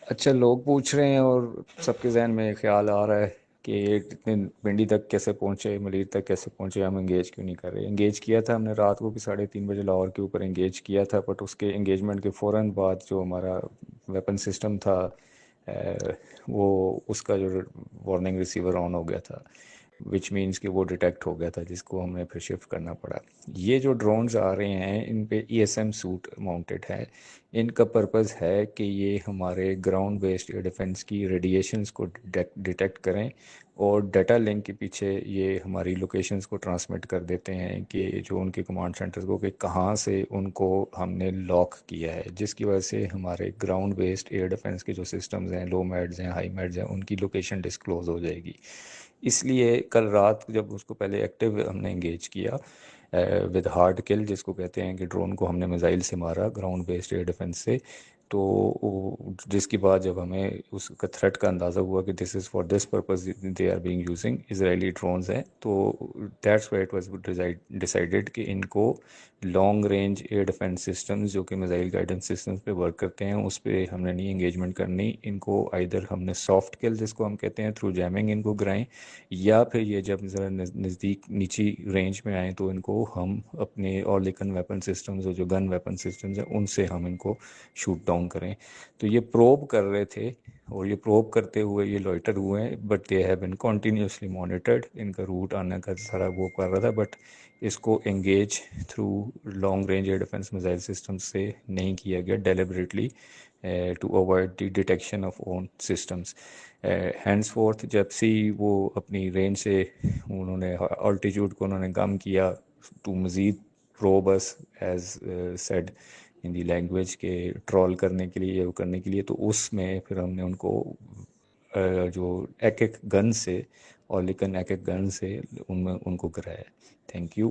अच्छा, लोग पूछ रहे हैं और सबके जहन में ख्याल आ रहा है कि ये इतने पिंडी तक कैसे पहुंचे, मलिर तक कैसे पहुंचे, हम एंगेज क्यों नहीं कर रहे। एंगेज किया था हमने रात को भी 3:30 बजे लाहौर के ऊपर एंगेज किया था, बट उसके एंगेजमेंट के फ़ौरन बाद जो हमारा वेपन सिस्टम था, वो उसका जो वार्निंग रिसीवर ऑन हो गया था, विच मीन्स कि वो डिटेक्ट हो गया था, जिसको हमें फिर शिफ्ट करना पड़ा। ये जो ड्रोन्स आ रहे हैं इन पे ईएसएम सूट माउंटेड है। इनका पर्पस है कि ये हमारे ग्राउंड बेस्ड एयर डिफेंस की रेडिएशंस को डिटेक्ट करें, और डाटा लिंक के पीछे ये हमारी लोकेशंस को ट्रांसमिट कर देते हैं कि जो उनके कमांड सेंटर्स को, कि कहाँ से उनको हमने लॉक किया है, जिसकी वजह से हमारे ग्राउंड बेस्ड एयर डिफेंस के जो सिस्टम्स हैं, लो मैड्स हैं, हाई मैड्स हैं, उनकी लोकेशन डिस्क्लोज हो जाएगी। इसलिए कल रात जब उसको पहले एक्टिव हमने इंगेज किया विद हार्ड किल, जिसको कहते हैं कि ड्रोन को हमने मिसाइल से मारा ग्राउंड बेस्ड एयर डिफेंस से, तो जिसके बाद जब हमें उसका थ्रेट का अंदाज़ा हुआ कि this is for this purpose they are being using Israeli drones हैं, तो that's why it was decided कि इनको long range air defence systems जो कि मिसाइल गाइडेंस सिस्टम्स पे वर्क करते हैं उस पे हमने नहीं एंगेजमेंट करनी। इनको आइदर हमने सॉफ्ट किल, जिसको हम कहते हैं, थ्रू जैमिंग इनको गिराएं, या फिर ये जब ज़रा नज़दीक नीची रेंज में आए तो इनको हम अपने और लेकिन वेपन सिस्टम्स और जो गन वेपन सिस्टम्स हैं उनसे हम इनको शूट डाउन करें। तो ये प्रोब कर रहे थे, और ये प्रोब करते हुए ये लॉइटर हुए हैं, but they have been continuously monitored. इनका रूट आने का सारा वो कर रहा था, बट इसको engage through long range air defence missile system से नहीं किया गया deliberately, to avoid the detection of own systems. Henceforth जब से वो अपनी रेंज से उन्होंने ऑल्टीट्यूड को उन्होंने कम किया टू मज़ीद probes as said in the language के ट्रॉल करने के लिए, वो करने के लिए, तो उसमें फिर हमने उनको जो एक एक गन से, और लेकिन एक एक गन से उनमें उनको कराया। Thank you.